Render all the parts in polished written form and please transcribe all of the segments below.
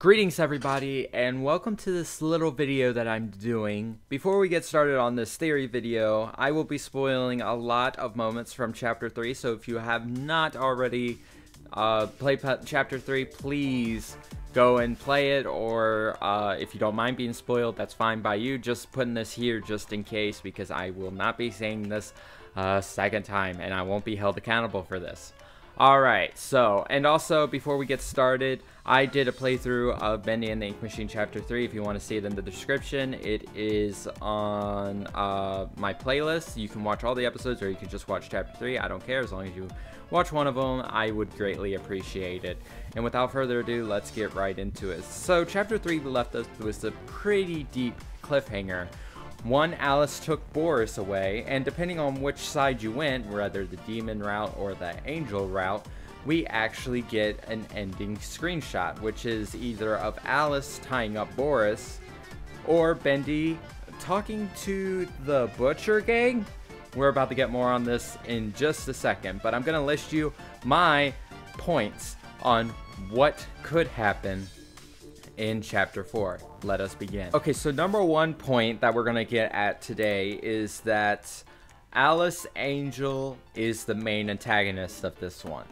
Greetings everybody, and welcome to this little video that I'm doing. Before we get started on this theory video, I will be spoiling a lot of moments from Chapter 3, so if you have not already played Chapter 3, please go and play it, or if you don't mind being spoiled, that's fine by you. Just putting this here just in case, because I will not be saying this a second time, and I won't be held accountable for this. Alright, so, and also, before we get started, I did a playthrough of Bendy and the Ink Machine Chapter 3. If you want to see it in the description, it is on my playlist. You can watch all the episodes, or you can just watch Chapter 3. I don't care, as long as you watch one of them, I would greatly appreciate it. And without further ado, let's get right into it. So, Chapter 3 left us with a pretty deep cliffhanger. One, Alice took Boris away, and depending on which side you went, whether the demon route or the angel route, we actually get an ending screenshot, which is either of Alice tying up Boris, or Bendy talking to the Butcher gang. We're about to get more on this in just a second, but I'm going to list you my points on what could happen in Chapter 4. Let us begin. Okay, so number one point that we're gonna get at today is that Alice Angel is the main antagonist of this one.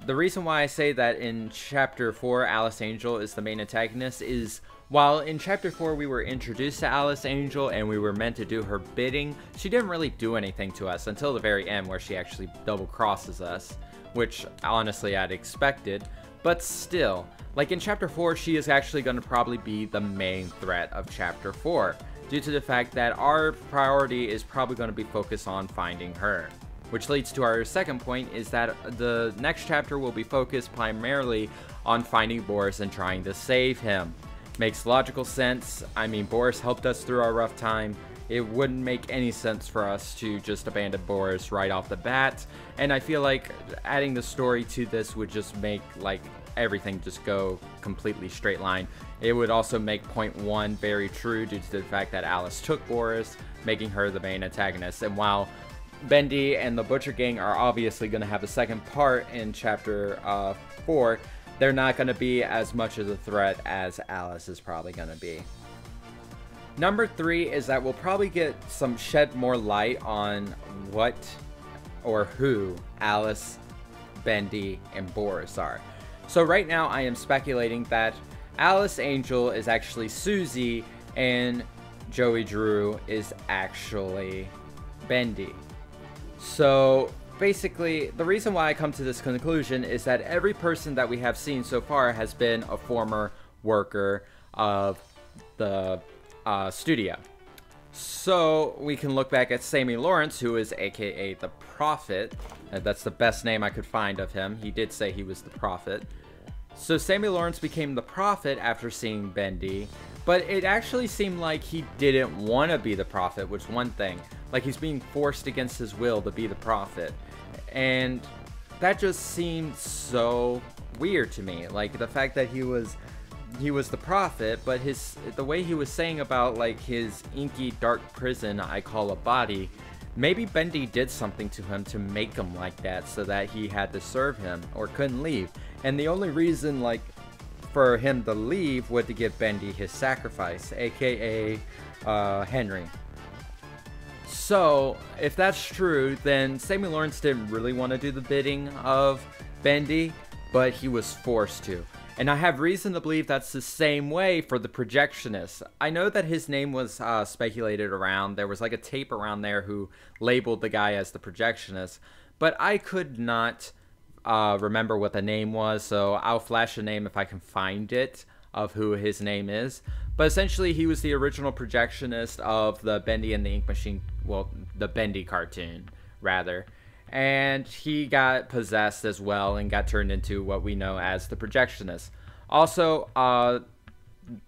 The reason why I say that in Chapter 4 Alice Angel is the main antagonist is, while in Chapter 4 we were introduced to Alice Angel and we were meant to do her bidding, she didn't really do anything to us until the very end, where she actually double crosses us, which honestly I'd expected. But still, like in Chapter 4, she is actually going to probably be the main threat of Chapter 4, due to the fact that our priority is probably going to be focused on finding her. Which leads to our second point, is that the next chapter will be focused primarily on finding Boris and trying to save him. Makes logical sense. I mean, Boris helped us through our rough time. It wouldn't make any sense for us to just abandon Boris right off the bat, and I feel like adding the story to this would just make like everything just go completely straight line. It would also make point one very true, due to the fact that Alice took Boris, making her the main antagonist. And while Bendy and the Butcher Gang are obviously going to have a second part in Chapter 4, they're not going to be as much of a threat as Alice is probably going to be. Number 3 is that we'll probably get some shed more light on what or who Alice, Bendy, and Boris are. So right now I am speculating that Alice Angel is actually Susie and Joey Drew is actually Bendy. So basically, the reason why I come to this conclusion is that every person that we have seen so far has been a former worker of the studio. So we can look back at Sammy Lawrence, who is aka the Prophet. That's the best name I could find of him. He did say he was the Prophet. So Sammy Lawrence became the Prophet after seeing Bendy, but it actually seemed like he didn't want to be the Prophet, which is one thing. Like, he's being forced against his will to be the Prophet. And that just seemed so weird to me. Like, the fact that he was the Prophet, but the way he was saying about like his inky dark prison I call a body, maybe Bendy did something to him to make him like that, so that he had to serve him or couldn't leave. And the only reason like for him to leave was to give Bendy his sacrifice, aka Henry. So if that's true, then Sammy Lawrence didn't really want to do the bidding of Bendy, but he was forced to. And I have reason to believe that's the same way for the projectionist. I know that his name was speculated around. There was like a tape around there who labeled the guy as the projectionist, but I could not remember what the name was, so I'll flash a name if I can find it of who his name is. But essentially, he was the original projectionist of the Bendy and the Ink Machine, well, the Bendy cartoon, rather. And he got possessed as well and got turned into what we know as the projectionist. Also,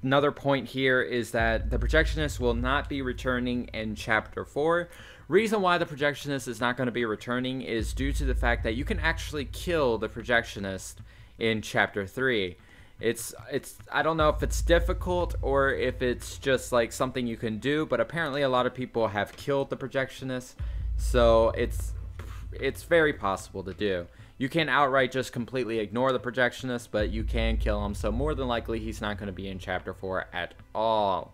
another point here is that the projectionist will not be returning in Chapter 4. Reason why the projectionist is not going to be returning is due to the fact that you can actually kill the projectionist in Chapter 3. I don't know if it's difficult or if it's just like something you can do, but apparently a lot of people have killed the projectionist, so it's very possible to do. You can outright just completely ignore the projectionist, but you can kill him, so more than likely he's not going to be in Chapter 4 at all.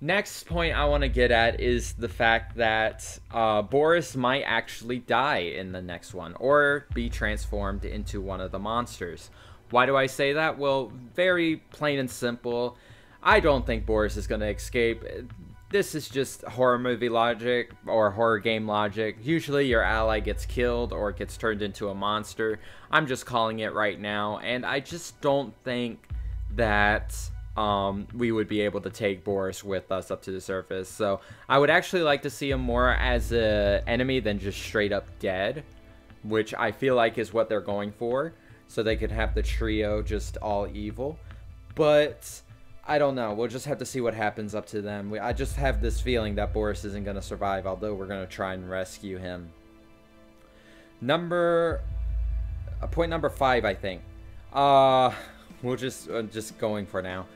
Next point I want to get at is the fact that Boris might actually die in the next one, or be transformed into one of the monsters. Why do I say that? Well, very plain and simple. I don't think Boris is going to escape. This is just horror movie logic, or horror game logic. Usually your ally gets killed or gets turned into a monster. I'm just calling it right now, and I just don't think that we would be able to take Boris with us up to the surface. So I would actually like to see him more as an enemy than just straight up dead, which I feel like is what they're going for, so they could have the trio just all evil. But I don't know. We'll just have to see what happens up to them. I just have this feeling that Boris isn't going to survive, although we're going to try and rescue him. Point number 5, I think. We'll just going for now.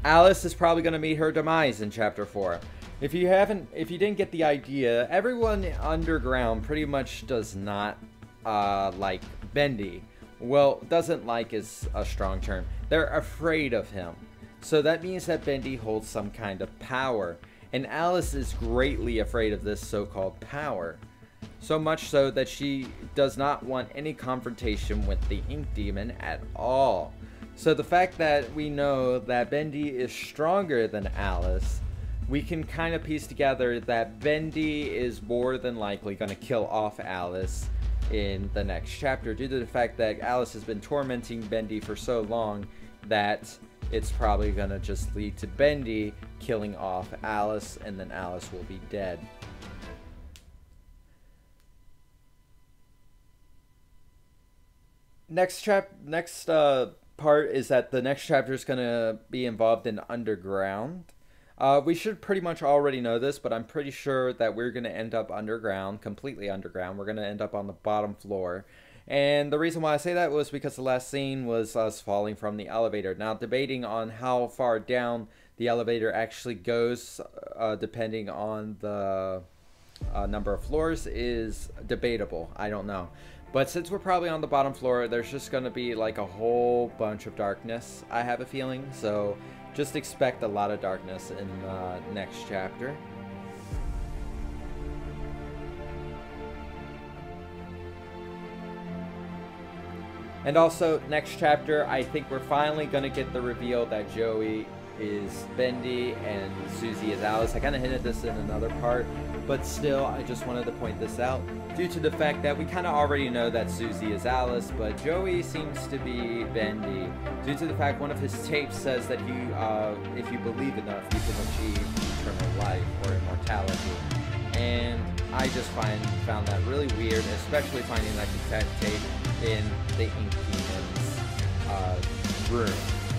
Alice is probably going to meet her demise in Chapter 4. If you didn't get the idea, everyone underground pretty much does not like Bendy. Well, doesn't like is a strong term. They're afraid of him. So that means that Bendy holds some kind of power. And Alice is greatly afraid of this so-called power. So much so that she does not want any confrontation with the Ink Demon at all. So the fact that we know that Bendy is stronger than Alice, we can kind of piece together that Bendy is more than likely going to kill off Alice in the next chapter, due to the fact that Alice has been tormenting Bendy for so long that it's probably going to just lead to Bendy killing off Alice, and then Alice will be dead. Next part is that the next chapter is going to be involved in underground. We should pretty much already know this, but I'm pretty sure that we're going to end up underground, completely underground. We're going to end up on the bottom floor. And the reason why I say that was because the last scene was us falling from the elevator. Now, debating on how far down the elevator actually goes, depending on the number of floors, is debatable. I don't know. But since we're probably on the bottom floor, there's just going to be like a whole bunch of darkness, I have a feeling. So just expect a lot of darkness in the next chapter. And also, next chapter, I think we're finally going to get the reveal that Joey is Bendy and Susie is Alice. I kind of hinted this in another part, but still, I just wanted to point this out due to the fact that we kind of already know that Susie is Alice, but Joey seems to be Bendy due to the fact one of his tapes says that if you believe enough, you can achieve eternal life or immortality. And I just found that really weird, especially finding that cassette tape in the Ink Demon's room.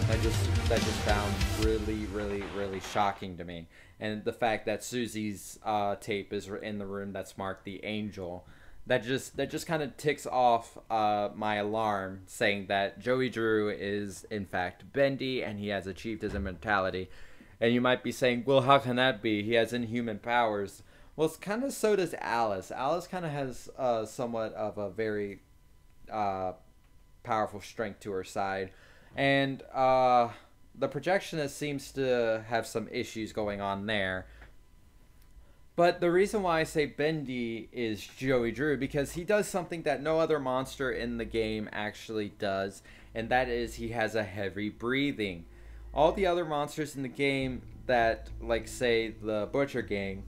That just found really shocking to me. And the fact that Susie's tape is in the room that's marked the Angel, that just kind of ticks off my alarm, saying that Joey Drew is in fact Bendy and he has achieved his immortality. And you might be saying, well, how can that be? He has inhuman powers. Well, it's kind of so does Alice. Alice kind of has somewhat of a very powerful strength to her side. And the projectionist seems to have some issues going on there. But the reason why I say Bendy is Joey Drew, because he does something that no other monster in the game actually does, and that is he has a heavy breathing. All the other monsters in the game that, like, say, the Butcher Gang,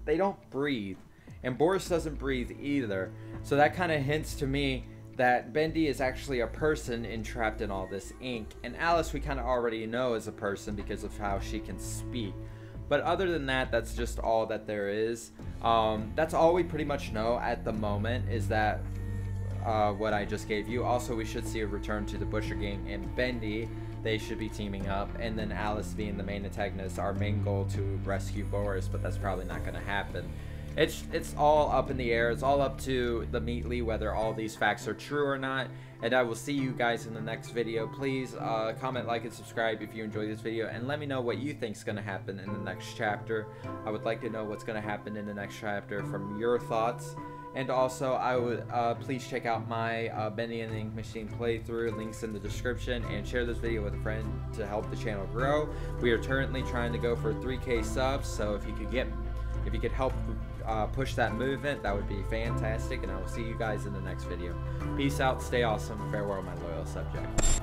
they don't breathe. And Boris doesn't breathe either. So that kind of hints to me that Bendy is actually a person entrapped in all this ink. And Alice we kind of already know is a person because of how she can speak. But other than that, that's just all that there is. That's all we pretty much know at the moment, is that what I just gave you. Also, we should see a return to the Butcher Gang and Bendy. They should be teaming up. And then Alice being the main antagonist, our main goal to rescue Boris, but that's probably not going to happen. It's all up in the air. It's all up to the Meatly whether all these facts are true or not. And I will see you guys in the next video. Please comment, like, and subscribe if you enjoyed this video. And let me know what you think is going to happen in the next chapter. I would like to know what's going to happen in the next chapter from your thoughts. And also, I would please check out my Bendy and the Ink Machine playthrough, links in the description, and share this video with a friend to help the channel grow. We are currently trying to go for 3K subs, so if you could help push that movement, that would be fantastic, and I will see you guys in the next video. Peace out, stay awesome, farewell my loyal subjects.